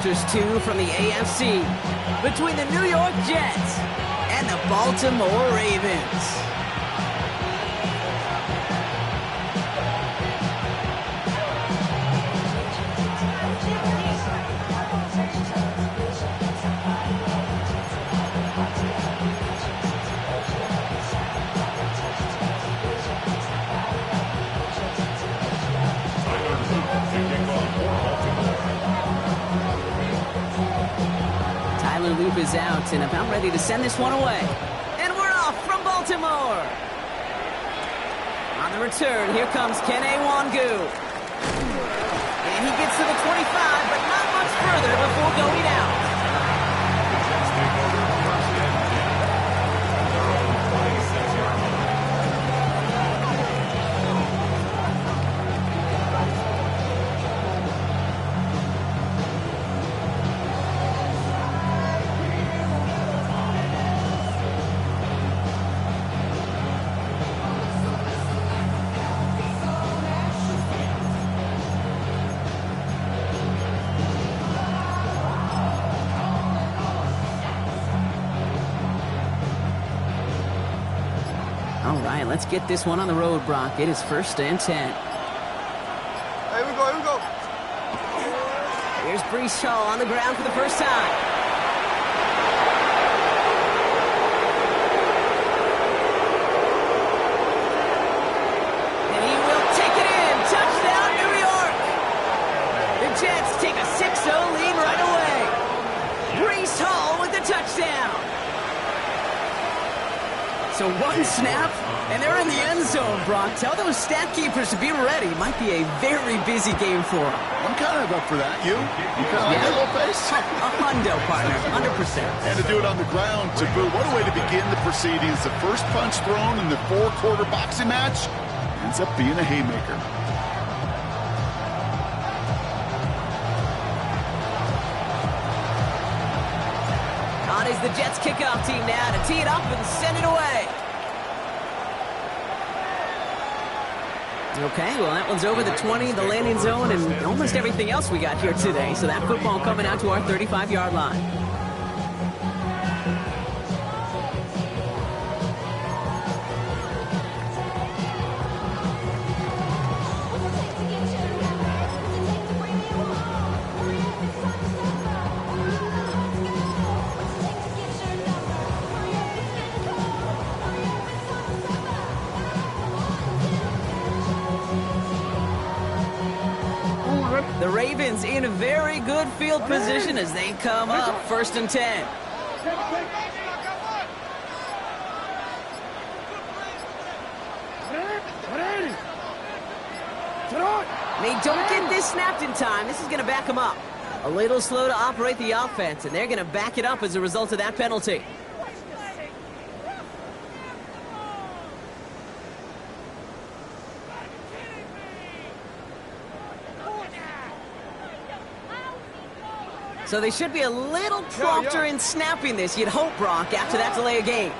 There's two from the AFC between the New York Jets and the Baltimore Ravens. Loop is out and about ready to send this one away. And we're off from Baltimore. On the return, here comes Kene Wangu. And he gets to the 25, but not much further before going out. All right, let's get this one on the road, Brock. It is 1st and 10. Here we go. Here's Breece Hall on the ground for the first time. And he will take it in. Touchdown, New York. The Jets take a 6-0 lead right away. Breece Hall with the touchdown. So one snap, and they're in the end zone, Brock. Tell those stat keepers to be ready. Might be a very busy game for them. I'm kind of up for that. You kind of like that little face? A hundo, partner, 100%. And to do it on the ground, to boot. What a way to begin the proceedings. The first punch thrown in the 4-quarter boxing match ends up being a haymaker. Is the Jets kickoff team now to tee it up and send it away. Okay, well, that one's over the 20, the landing zone, and almost everything else we got here today. So that football coming out to our 35-yard line. The Ravens in a very good field position as they come up 1st and 10. They don't get this snapped in time. This is going to back them up. A little slow to operate the offense, and they're going to back it up as a result of that penalty. So they should be a little prompter in snapping this, you'd hope, Brock, after that delay of game.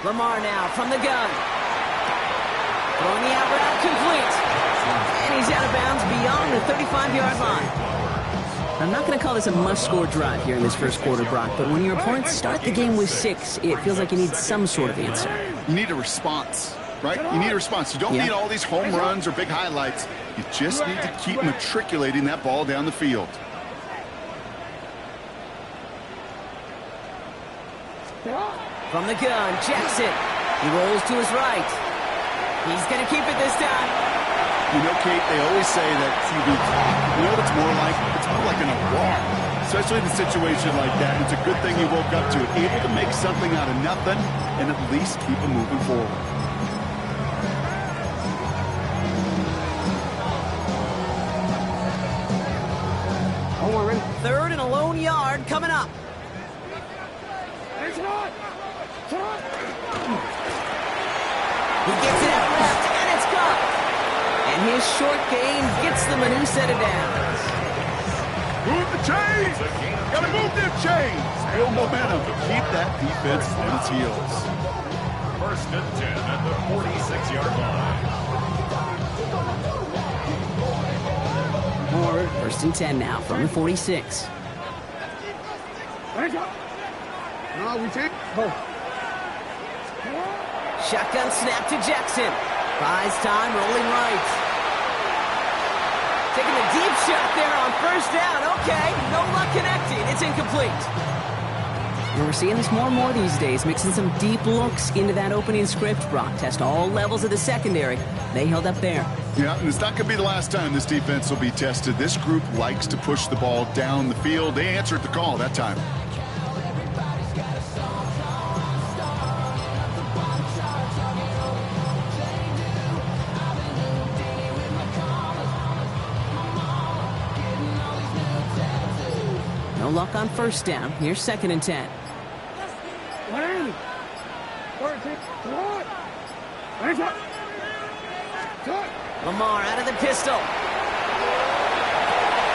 Lamar now from the gun. Throwing the out route complete. And he's out of bounds beyond the 35-yard line. I'm not going to call this a must-score drive here in this first quarter, Brock, but when your opponents start the game with 6, it feels like you need some sort of answer. You need a response. Right? You need a response. You don't need all these home runs or big highlights. You just need to keep matriculating that ball down the field. From the gun, Jackson. He rolls to his right. He's going to keep it this time. You know, Kate, they always say that QB talk. You know what it's more like? It's more like an alarm. Especially in a situation like that. It's a good thing he woke up to it. Able to make something out of nothing and at least keep him moving forward. Third and a lone yard coming up. He gets it out left, and it's caught. And his short gain gets them a new set of downs. Move the chains! Gotta move them chains! Build momentum. Keep that defense on its heels. 1st and 10 at the 46-yard line. First and 10 now from the 46. No, we take. Shotgun snap to Jackson. Buys time, rolling right. Taking a deep shot there on first down. Okay, no luck connecting. It's incomplete. And we're seeing this more and more these days, mixing some deep looks into that opening script. Brock test all levels of the secondary. They held up there. Yeah, and it's not going to be the last time this defense will be tested. This group likes to push the ball down the field. They answered the call that time. No luck on first down. Here's second and 10. Lamar out of the pistol. And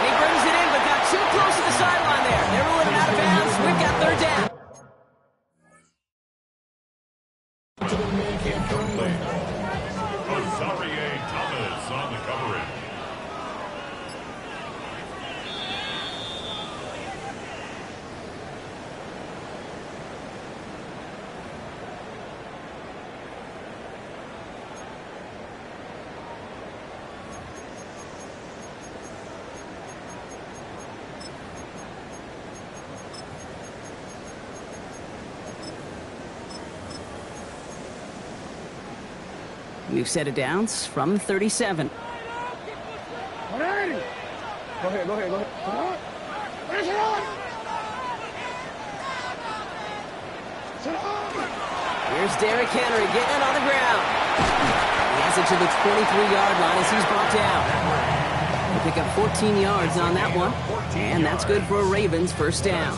he brings it in, but got too close to the sideline there. They're ruling out of bounds. We've got third down. Thomas on the coverage. We've set it downs from the 37. Go ahead. Here's Derrick Henry getting it on the ground. He has it to the 23-yard line as he's brought down. He'll pick up 14 yards on that one, and that's good for a Ravens first down.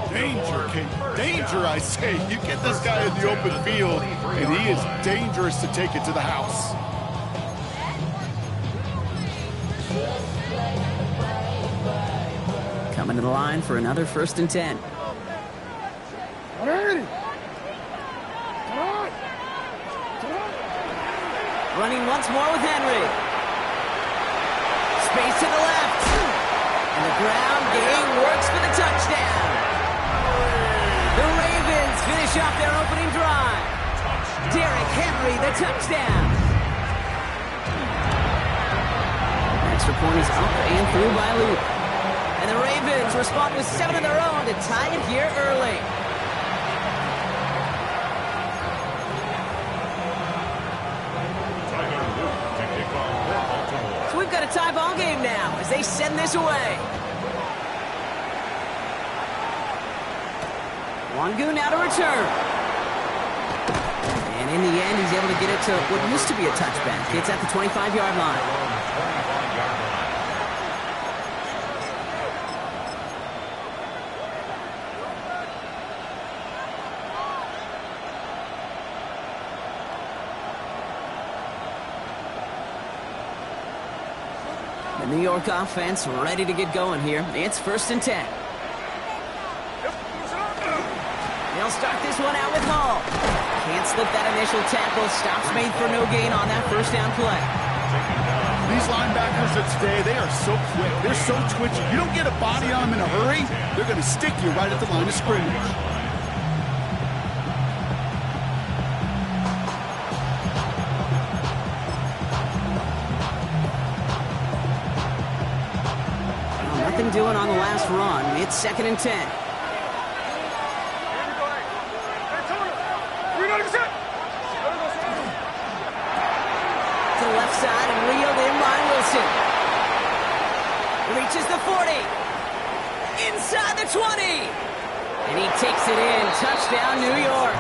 Danger, King. Danger, I say. You get this guy in the open field, and he is dangerous to take it to the house. Coming to the line for another first and 10. Running once more with Henry. Space to the left. And the ground game works for the touchdown. The Ravens finish off their opening drive. Derrick Henry, the touchdown. Extra point is up and through by Luke. And the Ravens respond with 7 of their own to tie it here early. So we've got a tie ball game now as they send this away. Wangu now to return. And in the end, he's able to get it to what used to be a touchback. It's at the 25-yard line. The New York offense ready to get going here. It's first and 10. They'll start this one out with Hall. Can't slip that initial tackle. Stops made for no gain on that first down play. These linebackers of today, they are so quick. They're so twitchy. You don't get a body on them in a hurry, they're going to stick you right at the line of scrimmage. Nothing doing on the last run. It's second and 10. To the left side and reeled in by Wilson. Reaches the 40. Inside the 20. And he takes it in. Touchdown, New York.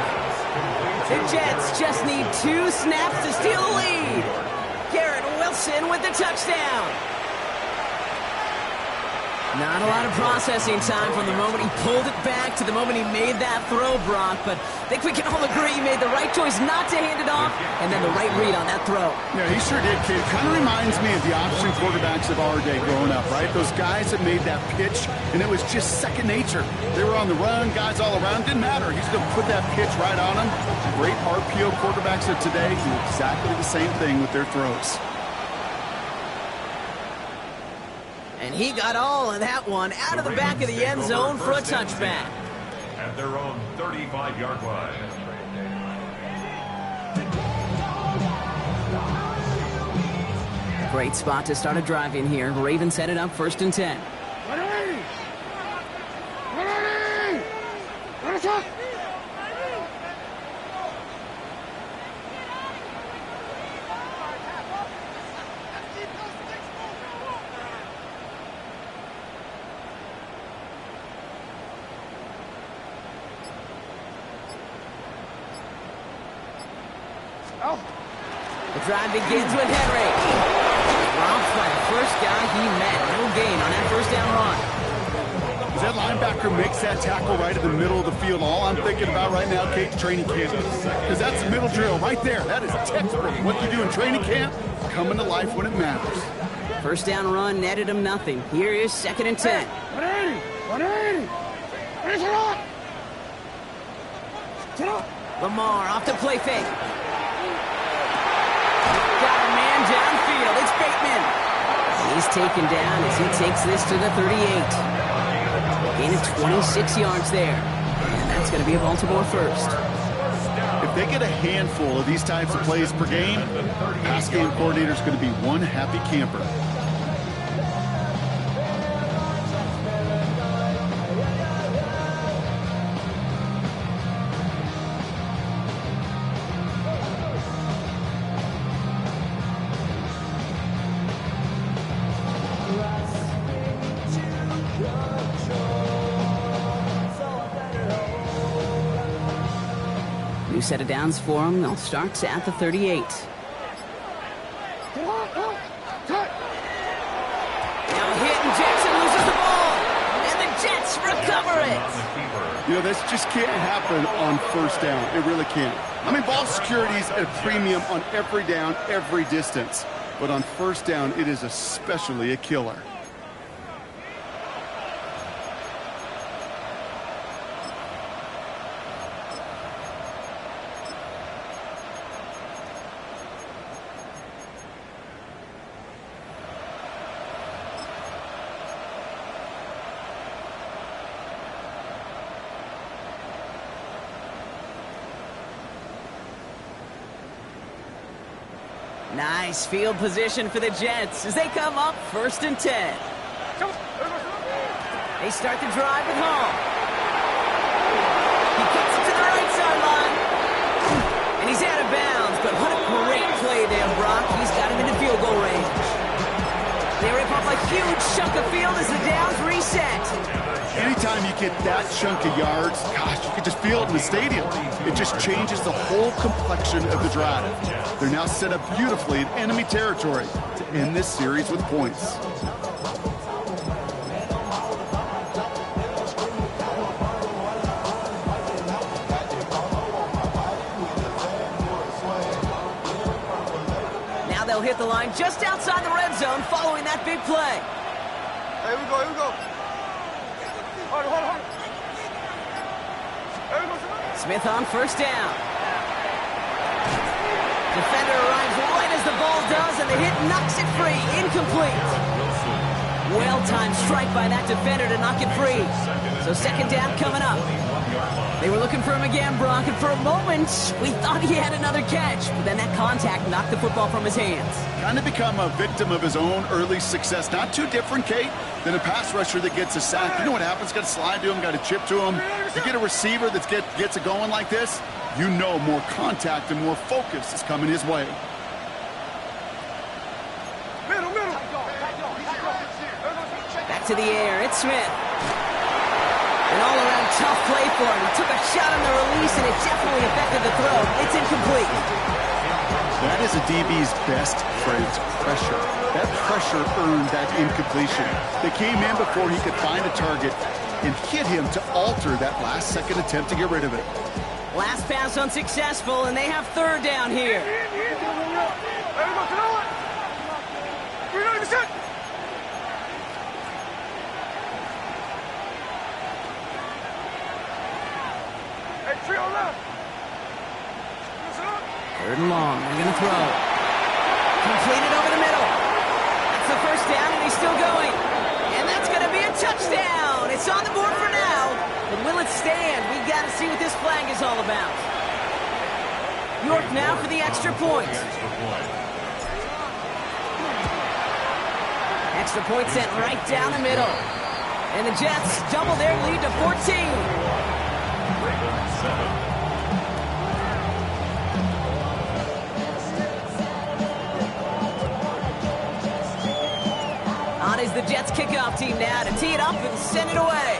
The Jets just need 2 snaps to steal the lead. Garrett Wilson with the touchdown. Not a lot of processing time from the moment he pulled it back to the moment he made that throw, Brock. But I think we can all agree he made the right choice not to hand it off, and then the right read on that throw. Yeah, he sure did, kid. Kind of reminds me of the option quarterbacks of our day growing up, right? Those guys that made that pitch, and it was just second nature. They were on the run, guys all around. Didn't matter. He's going to put that pitch right on them. Great RPO quarterbacks of today do exactly the same thing with their throws. And he got all of that one out of the back of the end zone for a touchback. At their own 35-yard line. Great spot to start a drive in here. Ravens set it up 1st and 10. The drive begins with Henry. Robbed by the first guy he met. No gain on that first down run. As that linebacker makes that tackle right in the middle of the field, all I'm thinking about right now, Kate, training camp. Because that's the middle drill right there. That is textbook. What you do in training camp, coming to life when it matters. First down run netted him nothing. Here is 2nd and 10. 180! Lamar off the play fake. Got a man downfield. It's Bateman. He's taken down as he takes this to the 38. Gain of 26 yards there. And that's going to be a Baltimore first. If they get a handful of these types of plays per game, pass game coordinator is going to be one happy camper. New set of downs for them. They'll start at the 38. Now hit and Jackson loses the ball. And the Jets recover it. You know, this just can't happen on first down. It really can't. I mean, ball security is at a premium on every down, every distance. But on first down, it is especially a killer. Nice field position for the Jets as they come up 1st and 10. They start the drive at home. He gets it to the right sideline. And he's out of bounds, but what a great play there, Brock. He's got him into field goal range. They rip off a huge chunk of field as the downs reset. Anytime you get that chunk of yards, gosh, you can just feel it in the stadium. It just changes the whole complexion of the drive. They're now set up beautifully in enemy territory to end this series with points. Now they'll hit the line just outside the red zone following that big play. Here we go. Hold on. Smith on first down. Defender arrives right as the ball does, and the hit knocks it free. Incomplete. Well-timed strike by that defender to knock it free. So 2nd down coming up. They were looking for him again, Brock, and for a moment, we thought he had another catch. But then that contact knocked the football from his hands. Kind of become a victim of his own early success. Not too different, Kate, than a pass rusher that gets a sack. You know what happens? Got to slide to him, got to chip to him. You get a receiver that gets it going like this, you know more contact and more focus is coming his way. Middle. Back to the air, it's Smith. An all-around tough play for him. He took a shot on the release, and it definitely affected the throw. It's incomplete. That is a DB's best friend, pressure. That pressure earned that incompletion. They came in before he could find a target and hit him to alter that last-second attempt to get rid of it. Last pass unsuccessful, and they have 3rd down here. Third and long. They're going to throw. Completed over the middle. That's the first down, and he's still going. touchdown! It's on the board for now, but will it stand? We got to see what this flag is all about. York now for the extra point. Extra point sent right down the middle. And the Jets double their lead to 14. Ravens 7. On is the Jets kickoff team now to tee it up and send it away.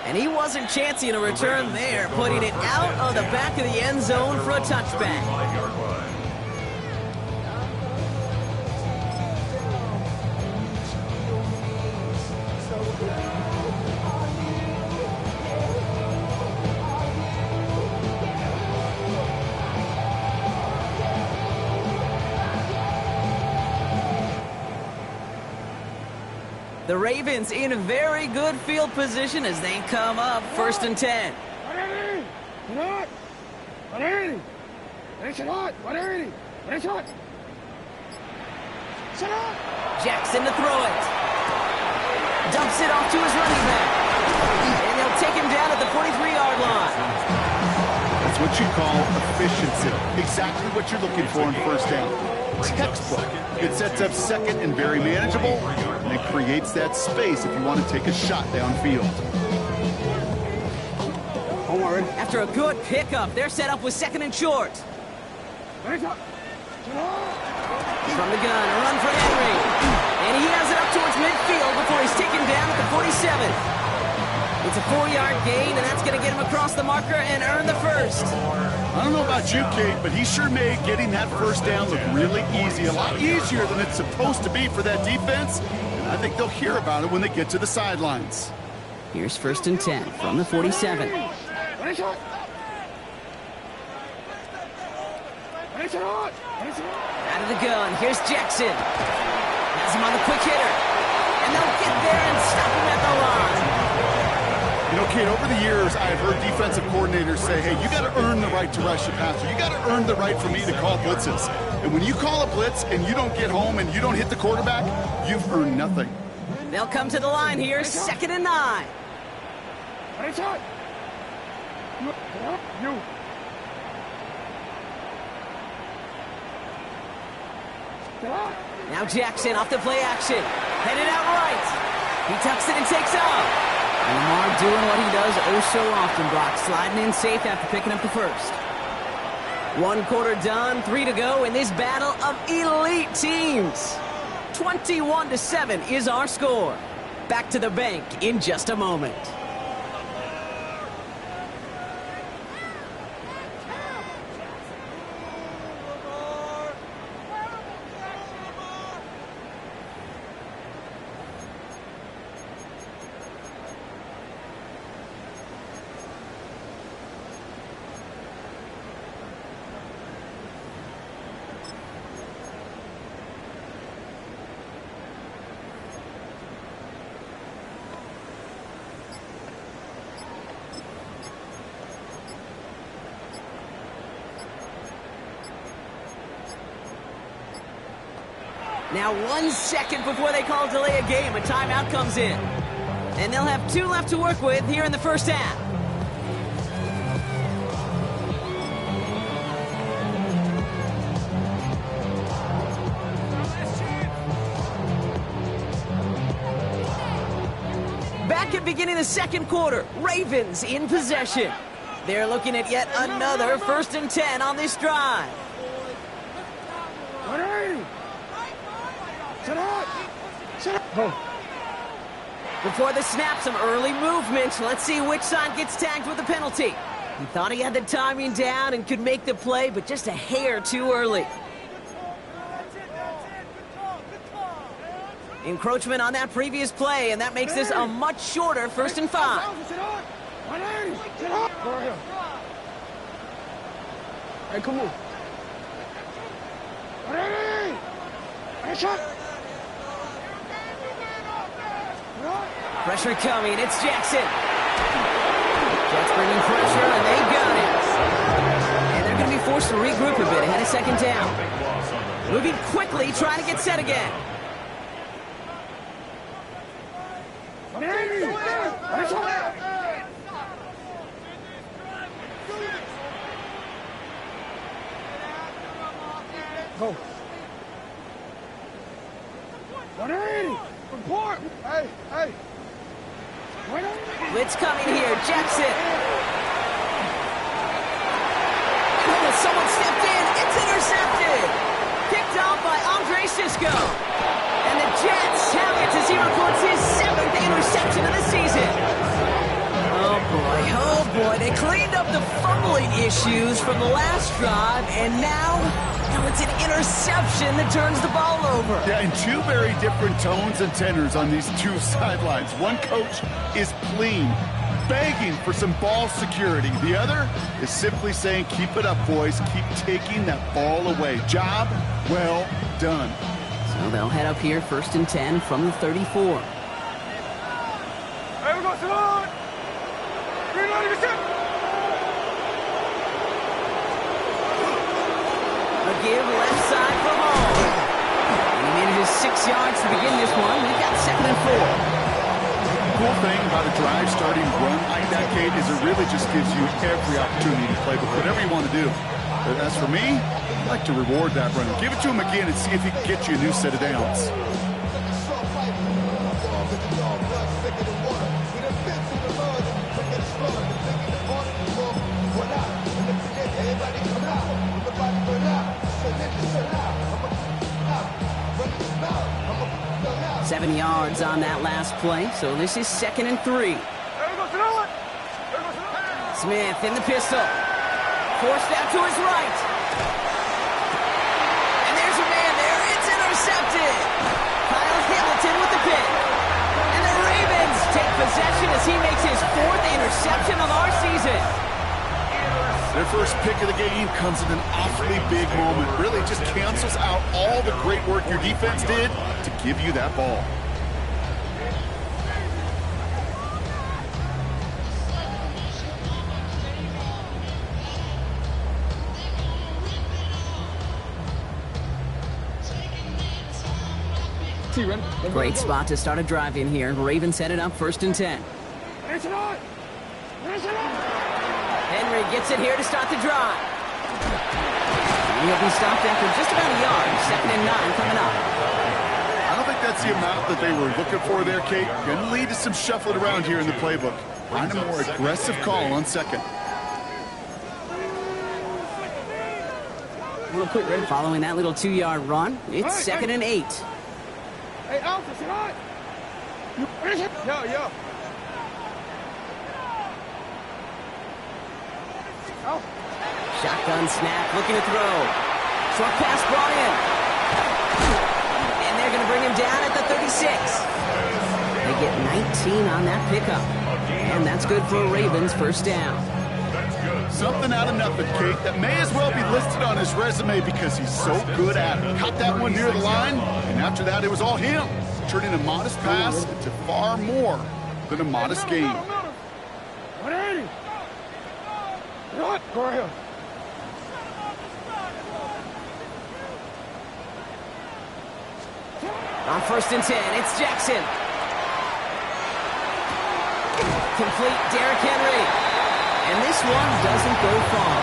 And he wasn't chancing a return there, putting it out of the back of the end zone for a touchback. 35-yard line. The Ravens in a very good field position as they come up 1st and 10. 180. Jackson to throw it. Dumps it off to his running back. And they'll take him down at the 43-yard line. That's what you call efficiency. Exactly what you're looking for in first down. Textbook. It sets up second and very manageable, and it creates that space if you want to take a shot downfield. After a good pickup, they're set up with 2nd and short. From the gun, a run for Henry. And he has it up towards midfield before he's taken down at the 47. It's a 4-yard gain, and that's going to get him across the marker and earn the first. I don't know about you, Kate, but he sure made getting that first down look really easy. A lot easier than it's supposed to be for that defense. And I think they'll hear about it when they get to the sidelines. Here's 1st and 10 from the 47. Out of the gun, here's Jackson. Has him on the quick hitter. And they'll get there and stop him at the line. You know, Kate, over the years, I've heard defensive coordinators say, hey, you got to earn the right to rush your passer. You got to earn the right for me to call blitzes. And when you call a blitz and you don't get home and you don't hit the quarterback, you've earned nothing. They'll come to the line here, 2nd and 9. Now Jackson off the play action. Headed out right. He tucks it and takes off. And Lamar doing what he does oh so often, Brock. Sliding in safe after picking up the first. 1 quarter done, 3 to go in this battle of elite teams. 21-7 is our score. Back to the bank in just a moment. Now 1 second before they call delay a game, a timeout comes in. And they'll have 2 left to work with here in the first half. Back at beginning of the 2nd quarter, Ravens in possession. They're looking at yet another 1st and 10 on this drive. Before the snap, some early movement. Let's see which side gets tagged with the penalty. He thought he had the timing down and could make the play, but just a hair too early. Encroachment on that previous play, and that makes this a much shorter 1st and 5. Hey, come on. Pressure coming, it's Jackson. Jets bringing pressure, and they got it. And they're going to be forced to regroup a bit ahead of 2nd down. Moving quickly, trying to get set again. Go. Report. Hey, hey. Blitz coming here. Jackson. Oh, someone stepped in. It's intercepted. Picked off by Andre Sisco. And the Jets have it as he reports his 7th interception of the season. Oh, boy. They cleaned up the fumbling issues from the last drive, and now it's an interception that turns the ball over. Yeah, and two very different tones and tenors on these two sidelines. One coach is pleading, begging for some ball security. The other is simply saying, keep it up, boys. Keep taking that ball away. Job well done. So they'll head up here, 1st and 10 from the 34. Hey, we go, Salon! Reloading the ship! A give left side for Hall. And he manages 6 yards to begin this one. We've got 2nd and 4. Cool thing about a drive starting run like that, Kate, is it really just gives you every opportunity to play with whatever you want to do. But as for me, I like to reward that runner. Give it to him again and see if he can get you a new set of downs. Seven yards on that last play, so this is 2nd and 3. Smith in the pistol. Forced out to his right. And there's a man there. It's intercepted. Kyle Hamilton with the pick. And the Ravens take possession as he makes his 4th interception of our season. Their first pick of the game comes at an awfully big moment. Really just cancels out all the great work your defense did to give you that ball. Great spot to start a drive in here. Ravens set it up 1st and 10. Henry gets it here to start the drive. He'll be stopped after just about a yard. 2nd and 9 coming up. I don't think that's the amount that they were looking for there, Kate. Going to lead to some shuffling around here in the playbook. Find a more aggressive call on 2nd. Real quick, ready? Following that little 2-yard run, it's 2nd and 8. Hey, Alpha, sit on. Yo. Shotgun snap, looking to throw. Short pass brought in. And they're going to bring him down at the 36. They get 19 on that pickup. And that's good for a Ravens 1st down. Something out of nothing, Kate, that may as well be listed on his resume because he's so good at it. Caught that one near the line, and after that, it was all him. Turning a modest pass into far more than a modest game. Go ahead. On 1st and 10, it's Jackson. Complete Derrick Henry. And this one doesn't go far.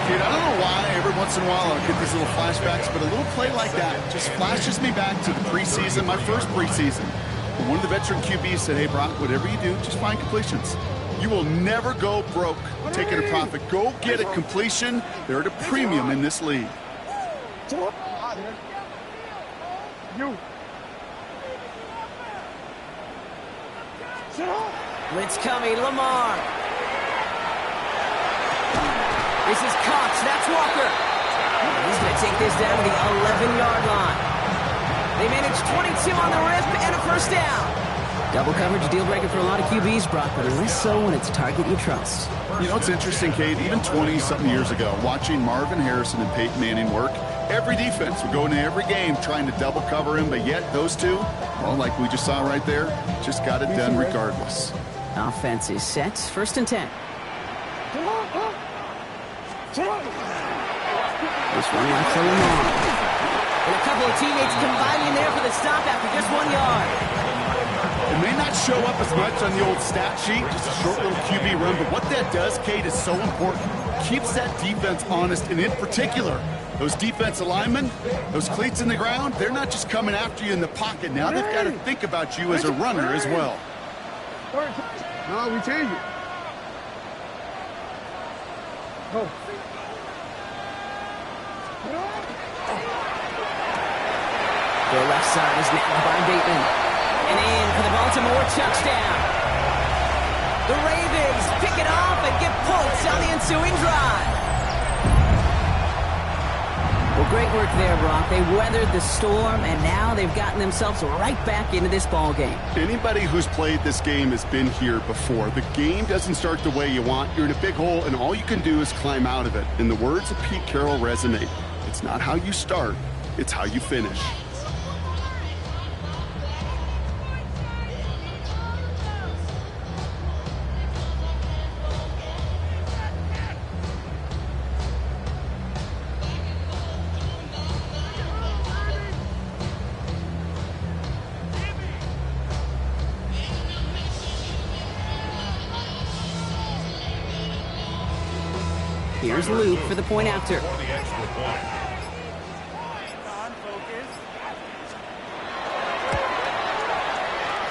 Dude, I don't know why every once in a while I'll get these little flashbacks, but a little play like that just flashes me back to the preseason, my first preseason. When one of the veteran QBs said, hey, Brock, whatever you do, just find completions. You will never go broke taking a profit. Go get a completion. They're at a premium in this league. Blitz coming, Lamar. This is Cox, that's Walker. He's going to take this down to the 11-yard line. They managed 22 on the rip and a 1st down. Double coverage, deal breaker for a lot of QBs, Brock, but less so when it's a target you trust. You know, it's interesting, Kate, even 20-something years ago, watching Marvin Harrison and Peyton Manning work, every defense would go into every game trying to double cover him, but yet those two, well, like we just saw right there, just got it done regardless. Offense is set, 1st and 10. This one left for Lamar. And a couple of teammates combining there for the stop after just 1 yard. It may not show up as much on the old stat sheet, just a short little QB run, but what that does, Kate, is so important. Keeps that defense honest, and in particular, those defensive linemen, those cleats in the ground, they're not just coming after you in the pocket. Now they've got to think about you as a runner as well. No, we change it. Go. The left side is nabbed by Bateman. And in for the Baltimore touchdown. The Ravens pick it off and get points on the ensuing drive. Well, great work there, Brock. They weathered the storm, and now they've gotten themselves right back into this ball game. Anybody who's played this game has been here before. The game doesn't start the way you want. You're in a big hole, and all you can do is climb out of it. And the words of Pete Carroll resonate. It's not how you start, it's how you finish. Here's Luke for the point after. For the extra point.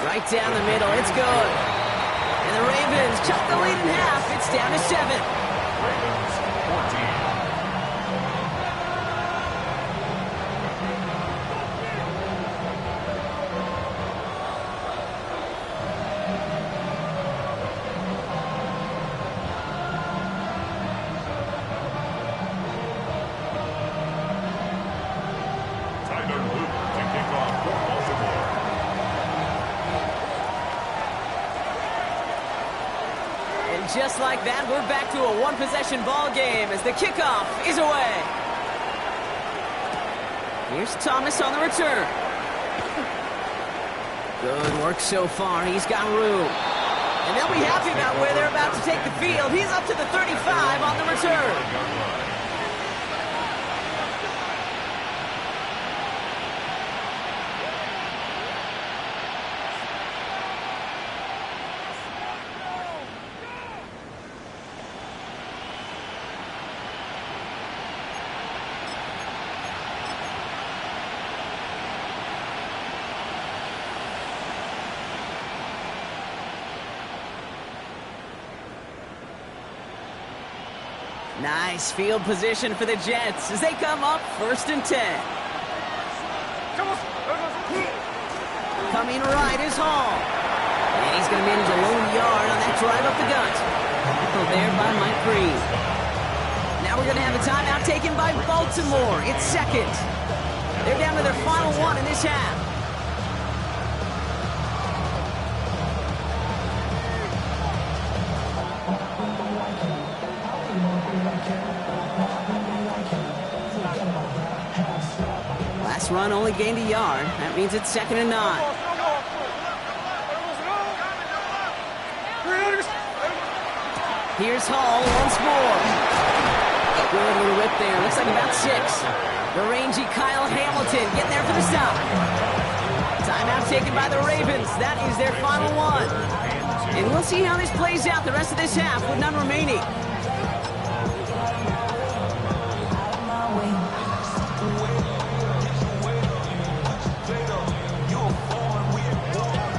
Right down the middle, it's good. And the Ravens cut the lead in half. It's down to 7. Ravens 14. Just like that, we're back to a one-possession ball game as the kickoff is away. Here's Thomas on the return. Good work so far. He's got room. And they'll be happy about where they're about to take the field. He's up to the 35 on the return. Nice field position for the Jets as they come up 1st and 10. Coming right is Hall. And he's going to manage a lone yard on that drive up the gut. Tackled there by Mike Green. Now we're going to have a timeout taken by Baltimore. It's 2nd. They're down to their final one in this half. Last run only gained a yard. That means it's 2nd and 9. Here's Hall once more. Good little whip there. Looks like about 6. The rangy Kyle Hamilton getting there for the stop. Timeout taken by the Ravens. That is their final one. And we'll see how this plays out the rest of this half with none remaining.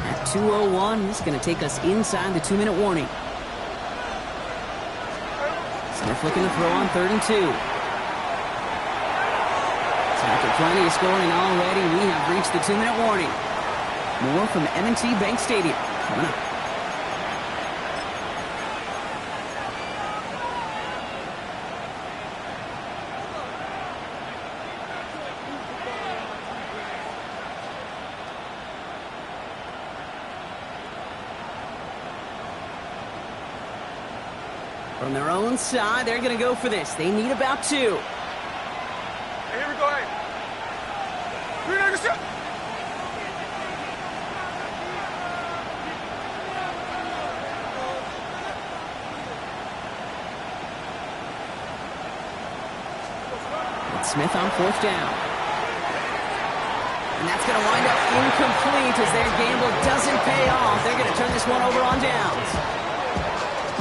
At 2:01, this is going to take us inside the 2-minute warning. Smith looking to throw on 3rd and 2. So after plenty of scoring already, we have reached the 2-minute warning. More from M&T Bank Stadium coming up. From their own side, they're going to go for this. They need about 2. Hey, here we go, hey. 397. It's Smith on 4th down. And that's going to wind up incomplete as their gamble doesn't pay off. They're going to turn this one over on downs.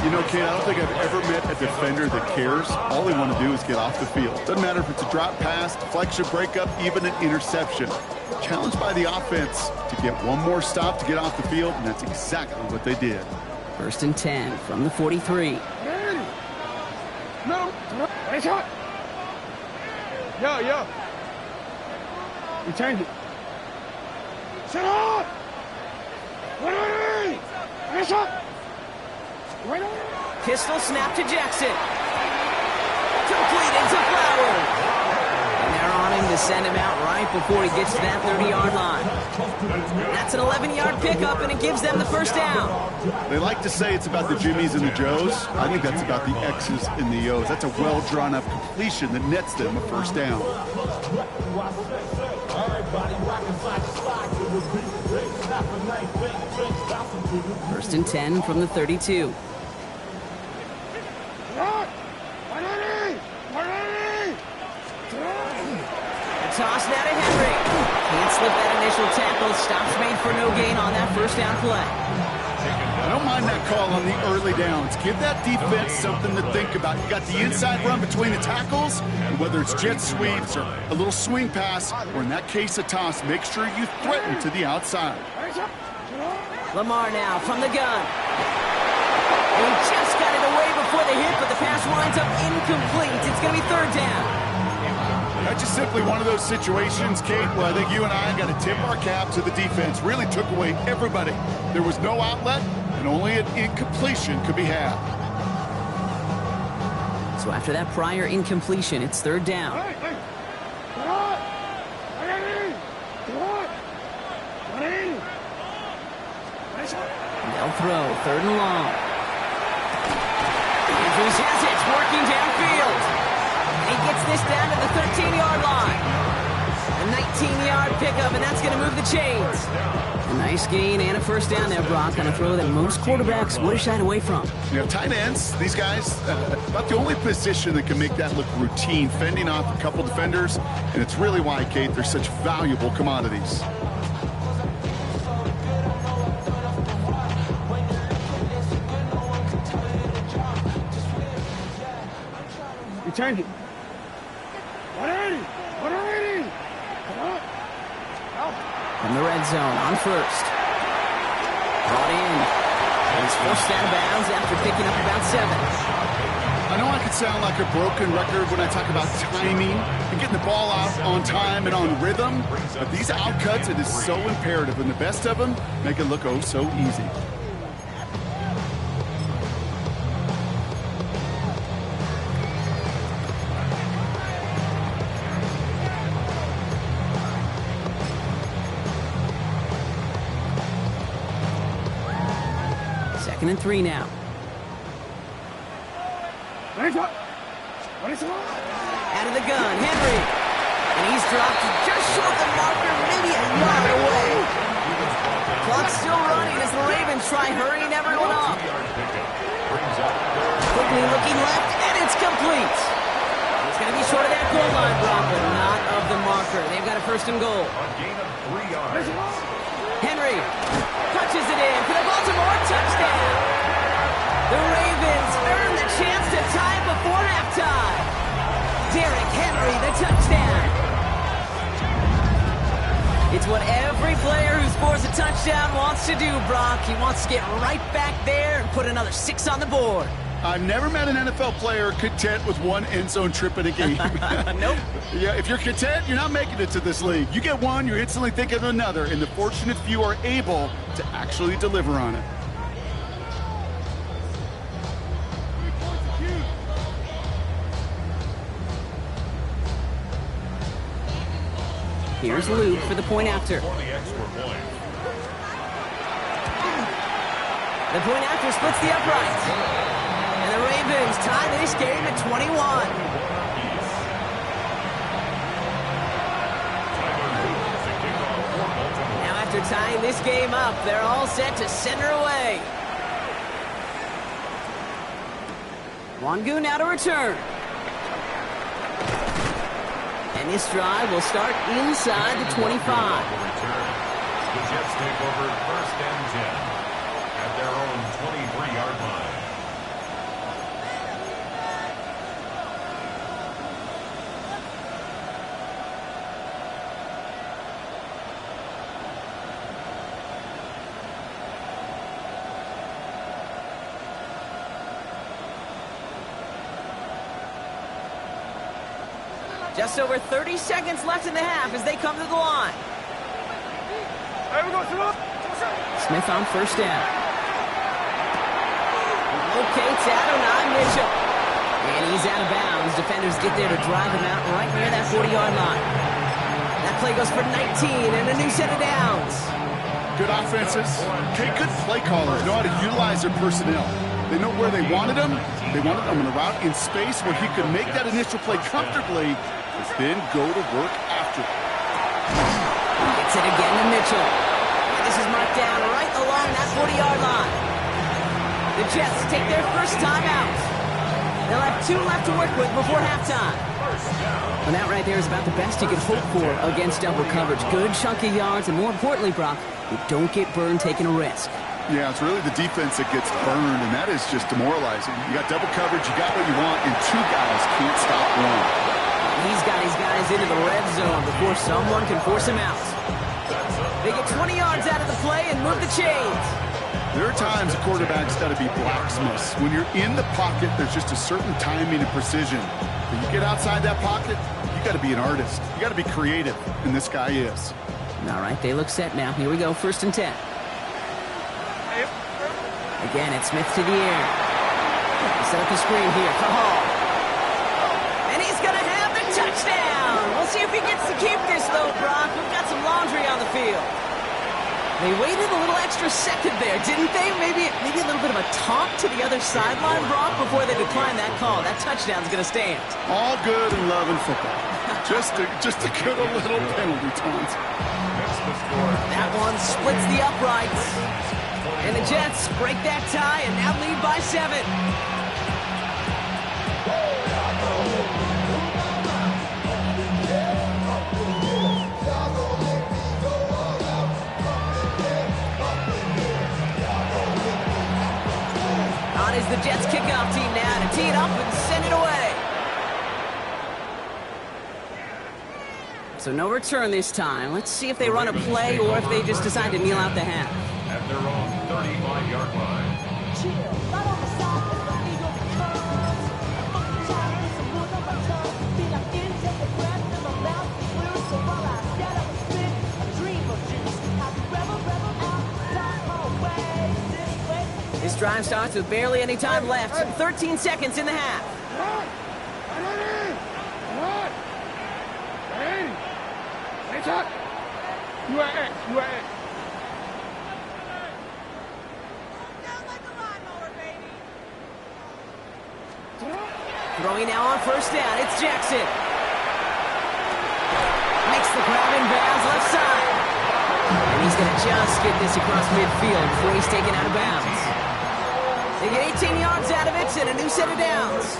You know, Kate, I don't think I've ever met a defender that cares. All they want to do is get off the field. Doesn't matter if it's a drop pass, deflection, breakup, even an interception. Challenged by the offense to get one more stop to get off the field, and that's exactly what they did. 1st and 10 from the 43. No. Nice shot. Yo. We changed it. Shut up. Wait. Nice shot. Wait. Pistol snap to Jackson. Completed to Flowers. And they're on him to send him out right before he gets to that 30-yard line. That's an 11-yard pickup, and it gives them the first down. They like to say it's about the Jimmies and the Joes. I think that's about the X's and the O's. That's a well-drawn-up completion that nets them a first down. 1st and 10 from the 32. Toss now to Henry. Can't slip that initial tackle. Stops made for no gain on that first down play. I don't mind that call on the early downs. Give that defense something to think about. You got the inside run between the tackles, and whether it's jet sweeps or a little swing pass, or in that case a toss, make sure you threaten to the outside. Lamar now from the gun. He just got it away before the hit, but the pass winds up incomplete. It's going to be 3rd down. That's just simply one of those situations, Kate, where I think you and I got to tip our cap to the defense. Really took away everybody. There was no outlet, and only an incompletion could be had. So after that prior incompletion, it's 3rd down. They'll throw 3rd and long. Andrews has it, working downfield. He gets this down to the 13-yard line. A 19-yard pickup, and that's going to move the chains. A nice gain and a first down there, Brock, on a throw that most quarterbacks would have shied away from. You know, tight ends, these guys, about the only position that can make that look routine, fending off a couple defenders, and it's really why, Kate, they're such valuable commodities. We changed it. 180. From the red zone on first. Brought in. He's forced out of bounds after picking up about 7. I know I could sound like a broken record when I talk about timing and getting the ball out on time and on rhythm, but these outcuts, it is so imperative, and the best of them make it look oh so easy. Second and 3 now. Out of the gun, Henry. And he's dropped just short the marker, maybe a yard away. Clock's still running as the Ravens try hurrying everyone up. Quickly looking left, and it's complete. It's going to be short of that goal line, Brock, but not of the marker. They've got a 1st and goal. Henry punches it in for the Baltimore touchdown. The Ravens earn the chance to tie before halftime. Derrick Henry, the touchdown. It's what every player who scores a touchdown wants to do, Brock. He wants to get right back there and put another 6 on the board. I've never met an NFL player content with one end zone trip in a game. Nope. Yeah, if you're content, you're not making it to this league. You get one, you're instantly thinking of another, and the fortunate few are able to actually deliver on it. Here's Luke for the point after. The point after splits the uprights. And the Ravens tie this game at 21. Now after tying this game up, they're all set to center away. Wangu now to return. And this drive will start inside the 25. The Jets take over 1st and 10 at their own 23-yard line. Just over 30 seconds left in the half as they come to the line. Smith on 1st down. Locates Adonai Mitchell. And he's out of bounds. Defenders get there to drive him out right near that 40-yard line. That play goes for 19 and a new set of downs. Good offenses. Okay, good play callers. Know how to utilize their personnel. They know where they wanted him. They wanted him in a route in space where he could make that initial play comfortably, but then go to work after. Gets it again to Mitchell. And this is marked down right along that 40-yard line. The Jets take their first time out. They'll have 2 left to work with before halftime. Well, that right there is about the best you could hope for against double coverage. Good chunky yards, and more importantly, Brock, you don't get burned taking a risk. Yeah, it's really the defense that gets burned, and that is just demoralizing. You got double coverage, you got what you want, and 2 guys can't stop one. He's got his guys into the red zone before someone can force him out. They get 20 yards out of the play and move the chains. There are times a quarterback's got to be blacksmiths. When you're in the pocket, there's just a certain timing and precision. When you get outside that pocket, you got to be an artist. You got to be creative, and this guy is. All right, they look set now. Here we go, 1st and 10. Again, it's Smith to the air. Set up the screen here for Hall. And he's going to have the touchdown. We'll see if he gets to keep this, though, Brock. We've got some laundry on the field. They waited a little extra second there, didn't they? Maybe a little bit of a taunt to the other sideline, Brock, before they decline that call. That touchdown's going to stand. All good and love in football. just a good little penalty taunt. That one splits the uprights. And the Jets break that tie and now lead by 7. On is the Jets kickoff team now to tee it up and send it away. So no return this time. Let's see if they run a play or if they just decide to kneel out the half. At their own 35-yard line. This drive starts with barely any time left. 13 seconds in the half. Throwing now on 1st down, it's Jackson. Makes the grab in bounds left side. And he's going to just get this across midfield before he's taken out of bounds. They get 18 yards out of it and a new set of downs.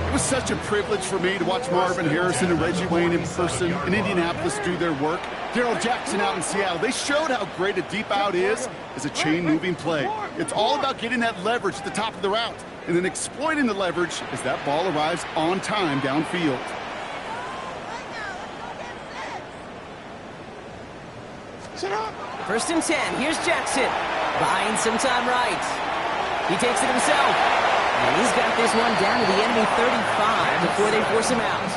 It was such a privilege for me to watch Marvin Harrison and Reggie Wayne in person in Indianapolis do their work. Darrell Jackson out in Seattle. They showed how great a deep out is as a chain-moving play. It's all about getting that leverage at the top of the route and then exploiting the leverage as that ball arrives on time downfield. Sit up. 1st and 10. Here's Jackson. Buying some time right. He takes it himself. And he's got this one down to the enemy 35 before they force him out.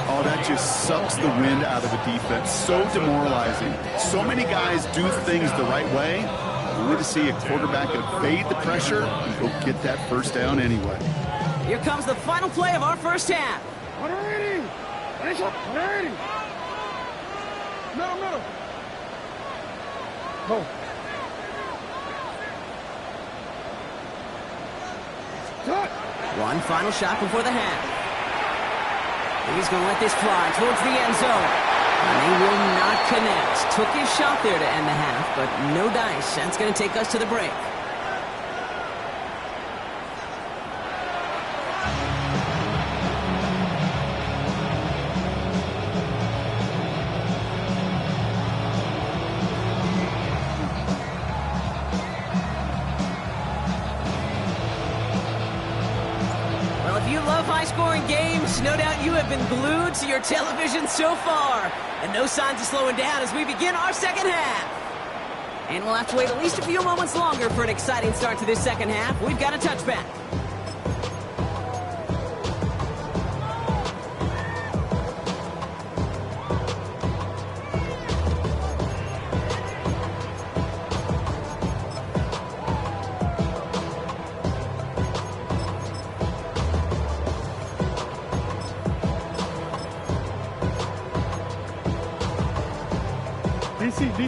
Oh, that just sucks the wind out of a defense. So demoralizing. So many guys do things the right way, only to see a quarterback evade the pressure and go get that 1st down anyway. Here comes the final play of our first half. 180. 180. Middle. Go. Cut. One final shot before the half. He's going to let this fly towards the end zone. And they will not connect. Took his shot there to end the half, but no dice. That's going to take us to the break. Coach, no doubt you have been glued to your television so far. And no signs of slowing down as we begin our second half. And we'll have to wait at least a few moments longer for an exciting start to this second half. We've got a touchback.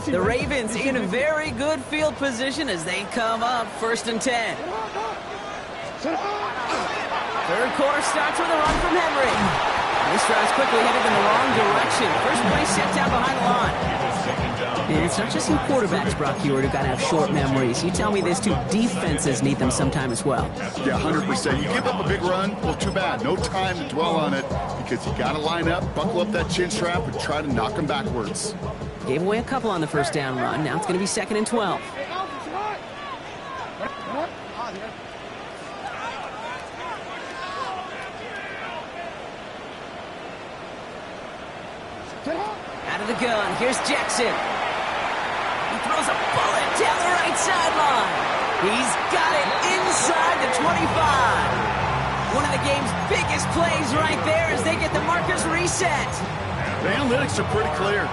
The Ravens in a very good field position as they come up 1st and 10. Third quarter starts with a run from Henry. This drive's quickly headed in the wrong direction. First play set down behind the line. And it's not just some quarterbacks, Brock Heward, who got to have short memories. You tell me these two defenses need them sometime as well. Yeah, 100%. You give up a big run, well, too bad. No time to dwell on it because you got to line up, buckle up that chin strap, and try to knock them backwards. Gave away a couple on the first down run. Now it's going to be 2nd and 12. Out of the gun, here's Jackson. He throws a bullet down the right sideline. He's got it inside the 25. One of the game's biggest plays right there as they get the markers reset. The analytics are pretty clear.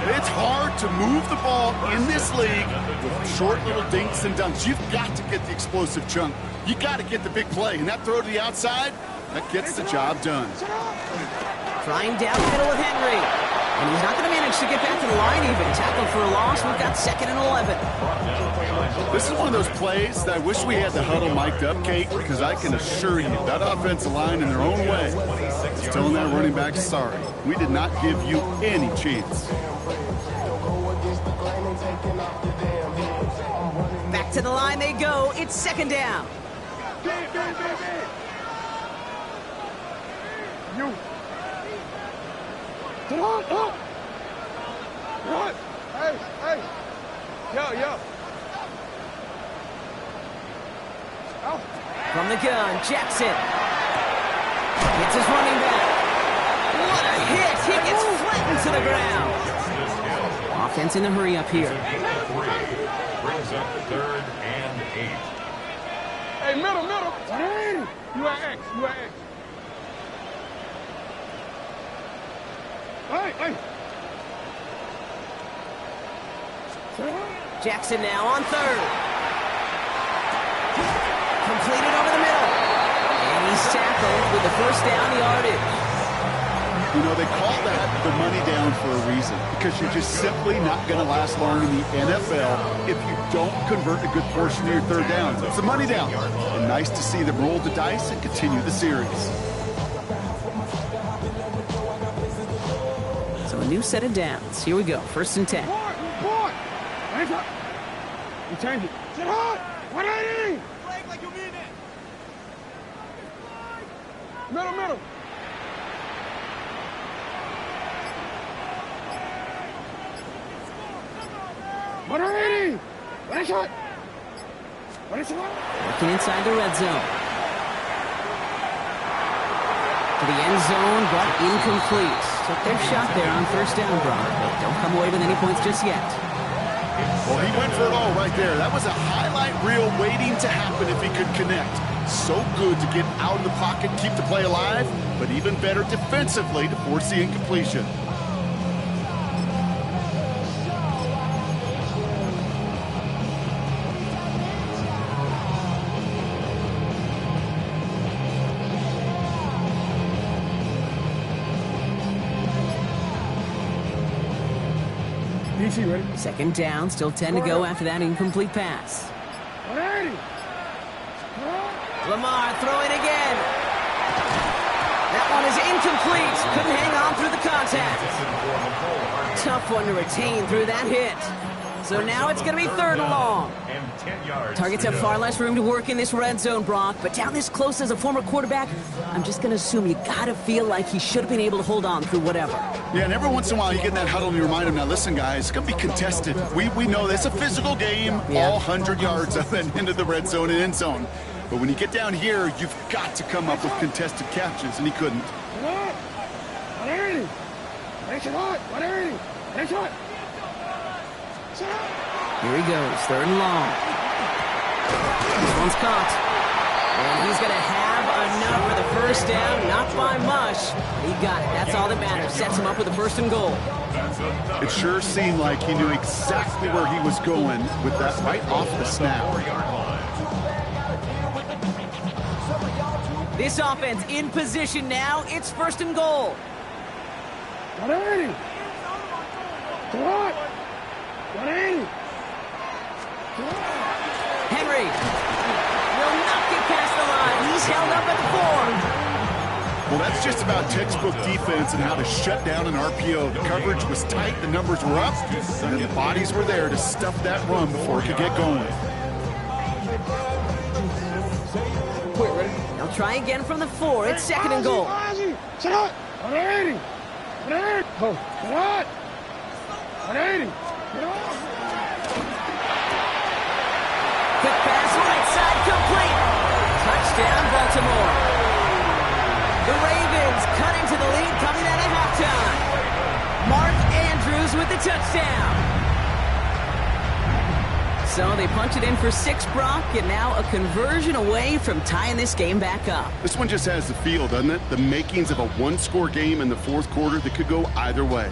It's hard to move the ball in this league with short little dinks and dunks. You've got to get the explosive chunk. You got to get the big play. And that throw to the outside, that gets the job done. Trying down the middle with Henry. And he's not going to manage to get back to the line even. Tackled for a loss. We've got 2nd and 11. This is one of those plays that I wish we had the huddle mic'd up, Kate, because I can assure you that offensive line in their own way is telling that running back, sorry, we did not give you any chance. Back to the line they go. It's 2nd down. You. Come on, up. What? Hey. Yo. Out. From the gun, Jackson. It's his running back. What a hit. He gets flattened to the ground. Offense in a hurry up here. Brings up 3rd and 8. Hey, middle. Hey. You at X. Hey. Jackson now on 3rd. Completed over the middle. And he's tackled with the first down yardage. You know, they call that the money down for a reason, because you're just simply not going to last long in the NFL if you don't convert a good portion of your third downs. It's the money down. And nice to see them roll the dice and continue the series. So a new set of downs. Here we go. 1st and 10. Board. You change it. Sit hard. 180. Flag like you mean it. Middle. 180. What is it? Working inside the red zone. To the end zone, but incomplete. Took their shot there on 1st down, Brock, but don't come away with any points just yet. Well, he went for it all right there. That was a highlight reel waiting to happen if he could connect. So good to get out of the pocket, keep the play alive, but even better defensively to force the incompletion. DC ready? 2nd down, still 10 to go after that incomplete pass. 180. Lamar throwing again. That one is incomplete. Couldn't hang on through the contact. Tough one to retain through that hit. So now it's going to be 3rd and long. Targets have far less room to work in this red zone, Brock, but down this close as a former quarterback, I'm just going to assume you got to feel like he should have been able to hold on through whatever. Yeah, and every once in a while you get in that huddle and you remind him, now listen, guys, it's going to be contested. We know this. It's a physical game, all 100 yards up and into the red zone and end zone. But when you get down here, you've got to come up with contested catches, and he couldn't. Here he goes, 3rd and long. This one's caught. And he's going to have enough for the first down, not by much. He got it. That's all that matters. Sets him up with a 1st and goal. It sure seemed like he knew exactly where he was going with that right off the snap. This offense in position now. It's 1st and goal. Henry will not get past the line. He's held up at the 4. Well, that's just about textbook defense and how to shut down an RPO. The coverage was tight, the numbers were up, and then the bodies were there to stuff that run before it could get going. They'll try again from the 4. It's 2nd and goal. Quick pass, right side, complete. Touchdown, Baltimore. The Ravens cut into the lead coming out of halftime. Mark Andrews with the touchdown. So they punch it in for 6, Brock, and now a conversion away from tying this game back up. This one just has the feel, doesn't it? The makings of a one-score game in the 4th quarter that could go either way.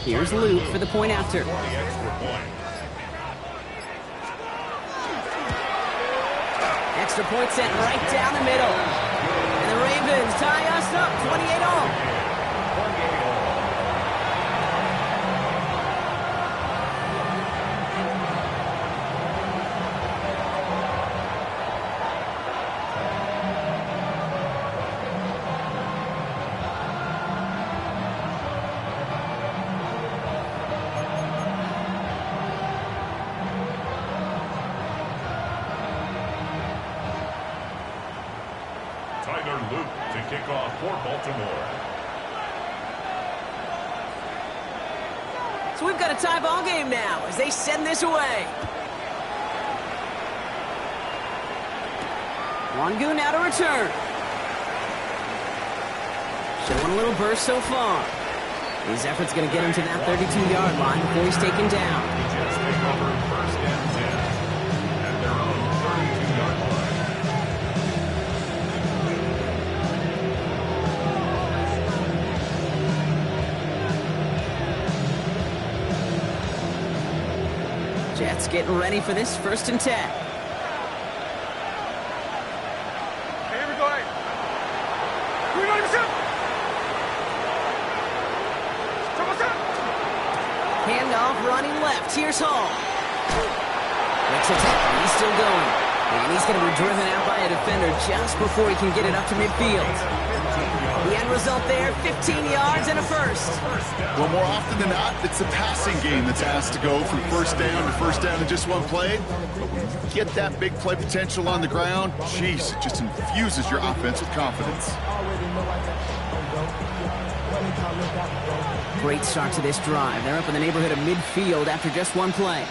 Here's Luke for the point after. Extra point sent right down the middle. And the Ravens tie us up 28-all. Luke to kick off for Baltimore. So we've got a tie ball game now as they send this away. Wangu now to return. Showing a little burst so far. His effort's going to get him to that 32-yard line before he's taken down. Jets take over 1st and 10 at their own 32-yard line. Jets getting ready for this 1st and 10. Here we go. We're not even set. Handoff running left. Here's Hall. Makes a tackle. He's still going. And he's going to be driven out by a defender just before he can get it up to midfield. The end result there, 15 yards and a first. Well, more often than not, it's the passing game that's asked to go from first down in just one play. But when you get that big play potential on the ground, geez, it just infuses your offense with confidence. Great start to this drive. They're up in the neighborhood of midfield after just one play.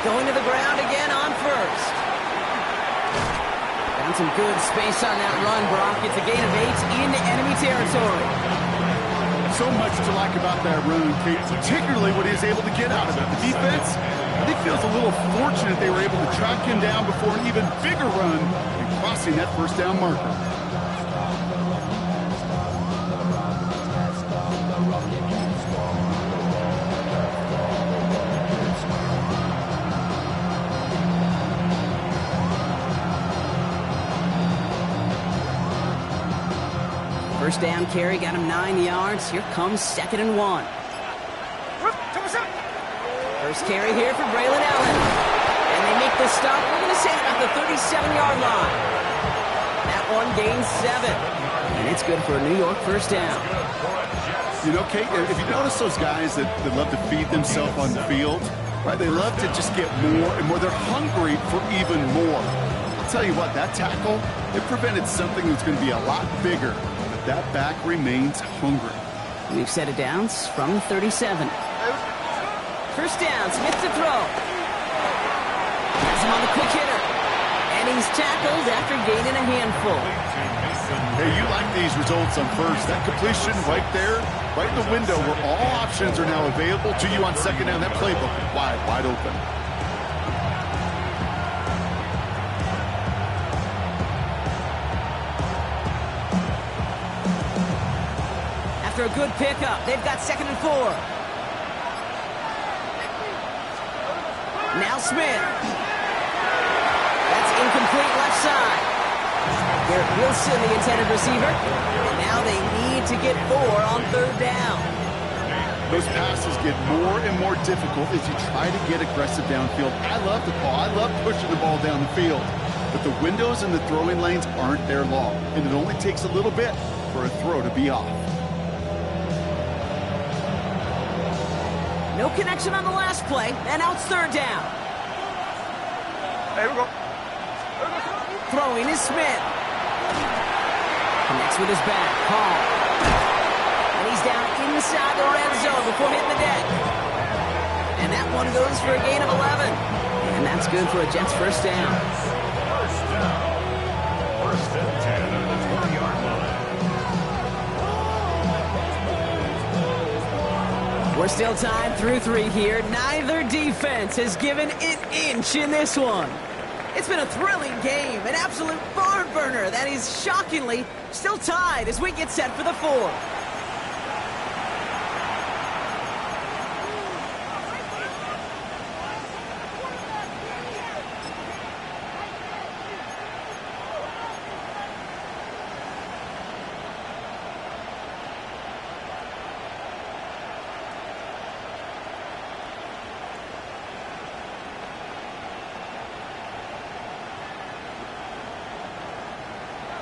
Going to the ground again on first. Found some good space on that run, Brock. It's a gain of 8 into enemy territory. So much to like about that run, Kate, particularly what he was able to get out of it. The defense, I think, feels a little fortunate they were able to track him down before an even bigger run and crossing that first down marker. First down carry got him 9 yards. Here comes 2nd and 1. First carry here for Braylon Allen. And they make the stop. We're going to say about the 37-yard line. That one gains 7. And it's good for a New York first down. For a Jets You know, Kate, if you notice those guys that love to feed themselves on the field, right? They love to just get more and more. They're hungry for even more. I'll tell you what, that tackle, it prevented something that's going to be a lot bigger. But that back remains hungry. We've set it downs from the 37. First down, Smith to throw. Has him on the quick hitter. And he's tackled after gaining a handful. Hey, you like these results on first. That completion right there, right in the window where all options are now available to you on second down. That playbook wide open. After a good pickup, they've got 2nd and 4. Now Smith. That's incomplete left side. Garrett Wilson, the intended receiver. And now they need to get 4 on 3rd down. Those passes get more and more difficult as you try to get aggressive downfield. I love the ball. I love pushing the ball down the field. But the windows and the throwing lanes aren't there long. And it only takes a little bit for a throw to be off. No connection on the last play, and now it's 3rd down. Here we go. Throwing is Smith. Connects with his back. Hall. And he's down inside the red zone before hitting the deck. And that one goes for a gain of 11. And that's good for a Jets first down. First down. 1st and 10 at the 20-yard line. We're still tied through 3 here. Neither defense has given an inch in this one. It's been a thrilling game, an absolute barn burner that is shockingly still tied as we get set for the 4th.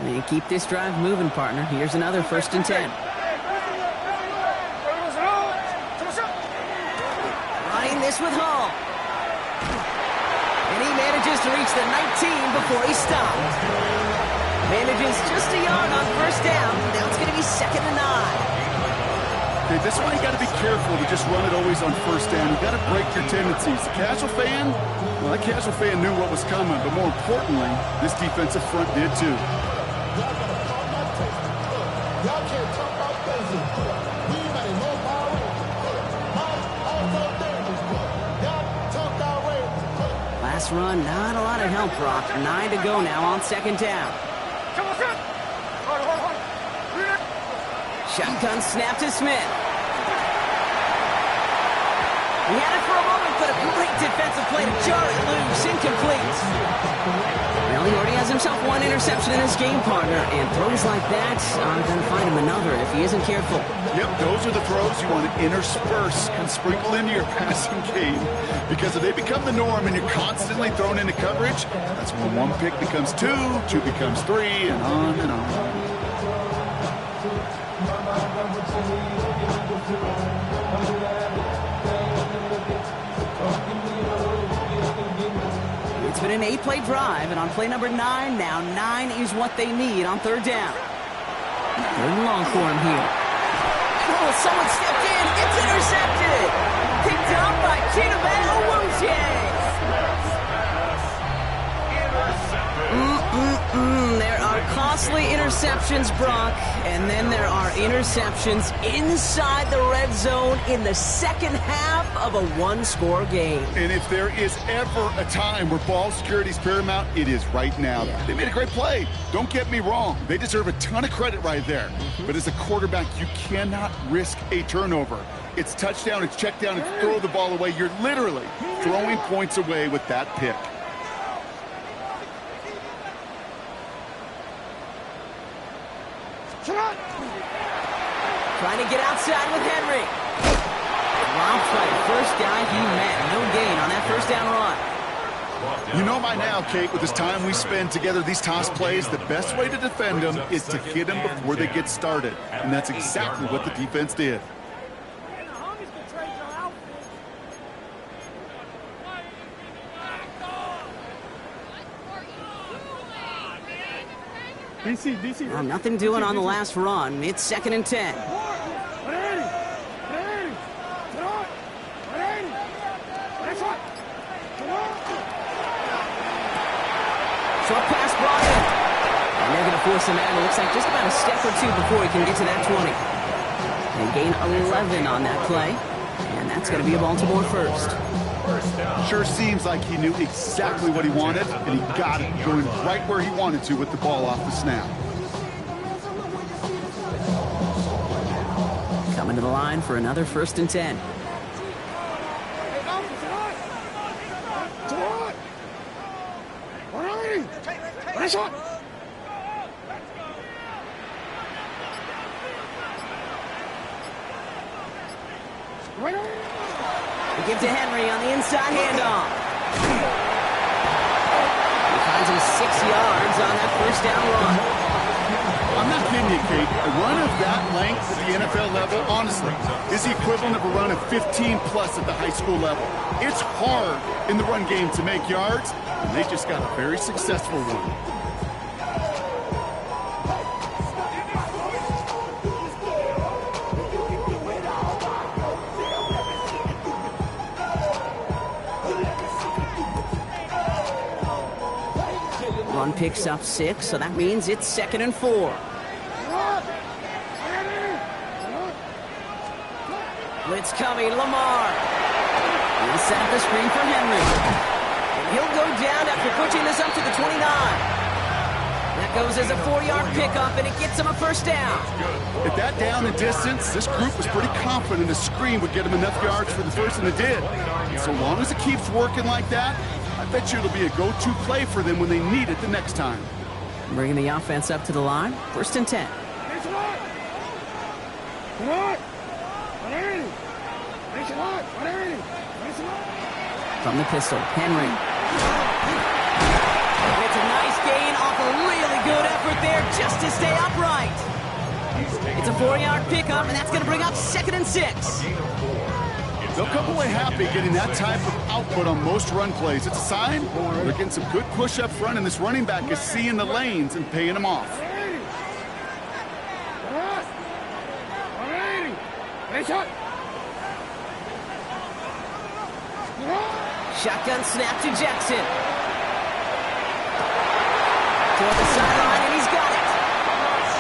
And keep this drive moving, partner. Here's another 1st and 10. Running this with Hall. And he manages to reach the 19 before he stopped. Manages just a yard on 1st down. Now it's going to be 2nd and 9. Okay, this one you got to be careful to just run it always on 1st down. You got to break your tendencies. The casual fan, well, that casual fan knew what was coming, but more importantly, this defensive front did too. Last run, not a lot of help, Brock. 9 to go now on 2nd down. Shotgun snap to Smith. He had it for a moment, but a great defensive play to jar it loose. Incomplete. Well, he already has himself 1 interception in his game, partner, and throws like that are going to find him another if he isn't careful. Yep, those are the throws you want to intersperse and sprinkle into your passing game, because if they become the norm and you're constantly thrown into coverage, that's when 1 pick becomes 2, 2 becomes 3, and on and on. It's been an 8-play drive, and on play number 9, now 9 is what they need on 3rd down. 3rd and long for him here. Oh, someone stepped in. It's intercepted. Picked up by Chidobe Awuzie. There are costly interceptions, Brock, and then there are interceptions inside the red zone in the 2nd half of a 1-score game. And if there is ever a time where ball security is paramount, it is right now. Yeah. They made a great play. Don't get me wrong. They deserve a ton of credit right there. But as a quarterback, you cannot risk a turnover. It's touchdown, it's check down, it's throw the ball away. You're literally throwing points away with that pick. Trying to get outside with Henry. Dropped by the first guy he met. No gain on that 1st down run. You know by now, Kate, with this time we spend together these toss plays, the best way to defend them is to hit them before they get started. And that's exactly what the defense did. DC. Well, nothing doing on the last run. It's 2nd and 10. Short pass brought in. And they're going to force him out. It looks like just about a step or two before he can get to that 20. They gain 11 on that play. And that's going to be a Baltimore first. Sure seems like he knew exactly what he wanted, and he got it, going right where he wanted to with the ball off the snap. Coming to the line for another 1st and 10. They give to Henry on the inside handoff. He finds him 6 yards on that 1st down run. I'm not kidding you, Kate. A run of that length at the NFL level, honestly, is the equivalent of a run of 15-plus at the high school level. It's hard in the run game to make yards, and they just got a very successful one. Run picks up 6, so that means it's 2nd and 4. Blitz coming, Lamar. He'll set up the screen for Henry. And he'll go down after pushing this up to the 29. That goes as a 4-yard pickup, and it gets him a 1st down. At that down and distance, this group was pretty confident the screen would get him enough yards for the 1st, and it did. And so long as it keeps working like that, I bet you it'll be a go-to play for them when they need it the next time. Bringing the offense up to the line, 1st and 10. From the pistol, Henry. It's a nice gain off a really good effort there just to stay upright. It's a 4-yard pickup, and that's going to bring up 2nd and 6. They'll come away happy getting that type of output on most run plays. It's a sign they're getting some good push up front, and this running back is seeing the lanes and paying them off. Shotgun snap to Jackson. Toward the sideline, and he's got it.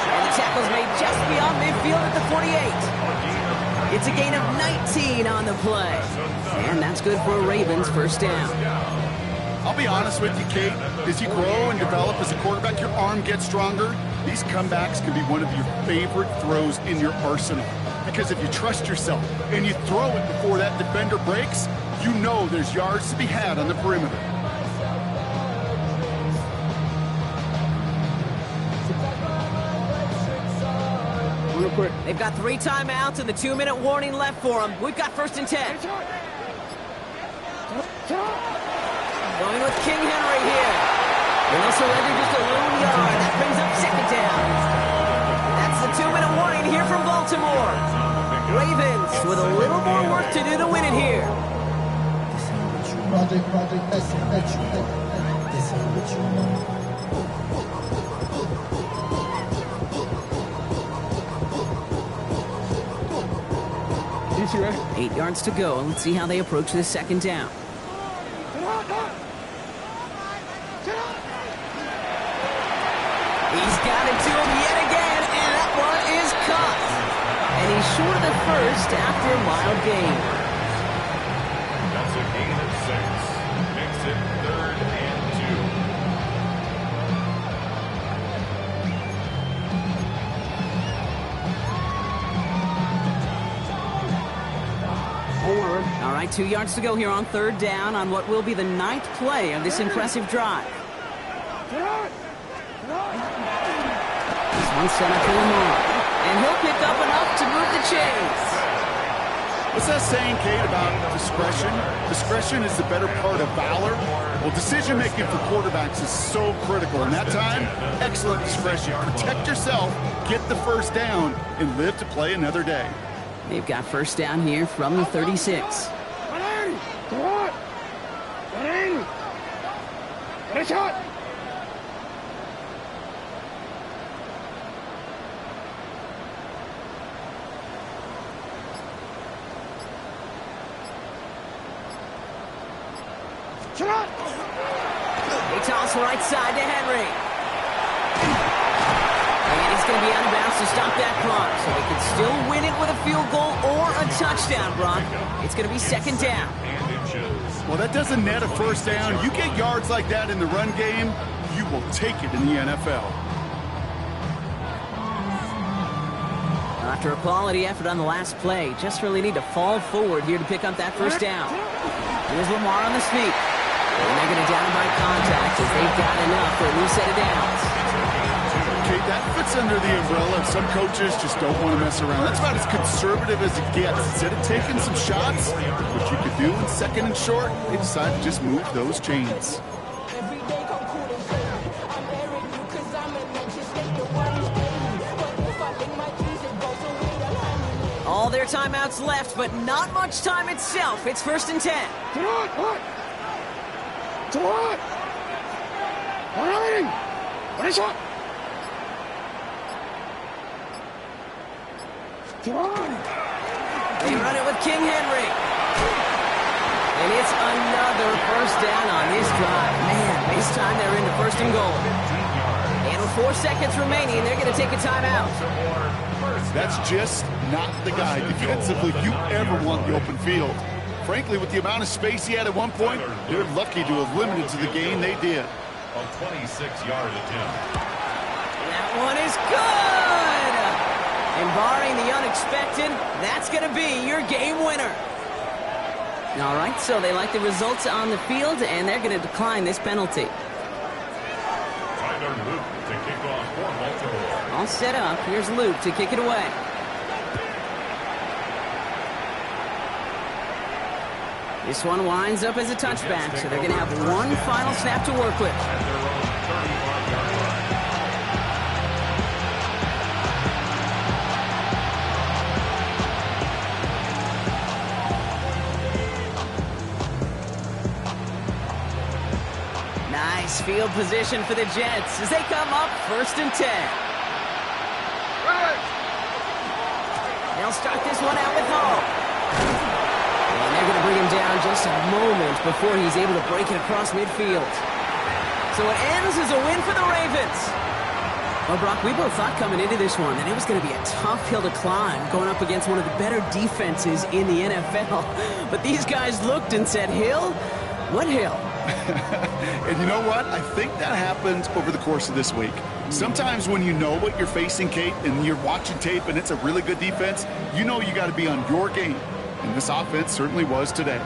And the tackle's made just beyond midfield at the 48. It's a gain of 19 on the play. And that's good for a Ravens 1st down. I'll be honest with you, Kate. As you grow and develop as a quarterback, your arm gets stronger. These comebacks can be one of your favorite throws in your arsenal. Because if you trust yourself and you throw it before that defender breaks, you know there's yards to be had on the perimeter. Real quick. They've got 3 timeouts and the 2-minute warning left for them. We've got 1st and 10. Going with King Henry here. And they'll surrender just a lone yard. That brings up 2nd down. That's the 2-minute warning here from Baltimore. Ravens with a little more work to do to win it here. DC ready? 8 yards to go. Let's see how they approach this 2nd down. He's got it to him yet again, and that one is caught. And he's short of the 1st after a mild gain. That's a gain of 6. Makes it 3rd and 2. All right, 2 yards to go here on 3rd down on what will be the 9th play of this impressive drive. This one's set up for Lamar, and he'll pick up enough to move the chains. What's that saying, Kate, about discretion? Discretion is the better part of valor. Well, decision-making for quarterbacks is so critical. In that time, excellent discretion. Protect yourself, get the first down, and live to play another day. They've got first down here from the 36. They toss right side to Henry. And he's going to be out of bounds to stop that clock. So they could still win it with a field goal or a touchdown, Brock. It's going to be second down. Well, that doesn't net a first down. You get yards like that in the run game, you will take it in the NFL. After a quality effort on the last play, just really need to fall forward here to pick up that first down. Here's Lamar on the sneak. And they're going to down by contact as they've got enough for a new set of downs. Okay, that fits under the umbrella of some coaches just don't want to mess around. That's about as conservative as it gets. Instead of taking some shots, which you could do in second and short, they decide to just move those chains. All their timeouts left, but not much time itself. It's first and 10. They run it with King Henry. And it's another first down on this drive. Man, this time they're into first and goal. And with 4 seconds remaining, they're going to take a timeout. That's just not the guy defensively you ever want the open field. Frankly, with the amount of space he had at one point, they're lucky to have limited to the gain they did. A 26-yard attempt. That one is good! And barring the unexpected, that's going to be your game winner. All right, so they like the results on the field, and they're going to decline this penalty. Tyler Luke to kick off for Baltimore. All set up. Here's Luke to kick it away. This one winds up as a touchback, so they're going to have one final snap to work with. At their own 35-yard line. Nice field position for the Jets as they come up first and 10. They'll start this one out with Hall. And they're going to bring him down just a moment before he's able to break it across midfield. So it ends as a win for the Ravens. Well, Brock, we both thought coming into this one that it was going to be a tough hill to climb going up against one of the better defenses in the NFL. But these guys looked and said, Hill? What hill? And you know what? I think that happened over the course of this week. Sometimes when you know what you're facing, Kate, and you're watching tape and it's a really good defense, you know you got to be on your game. And this offense certainly was today.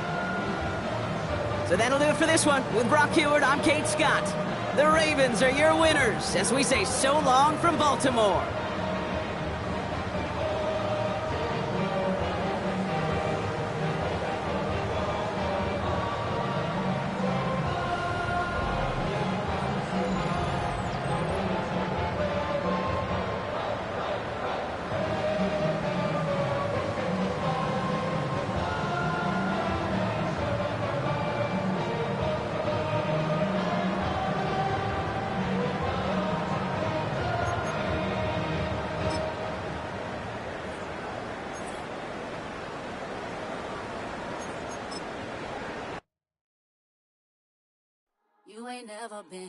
So that'll do it for this one. With Brock Heward, I'm Kate Scott. The Ravens are your winners as we say so long from Baltimore. You ain't never been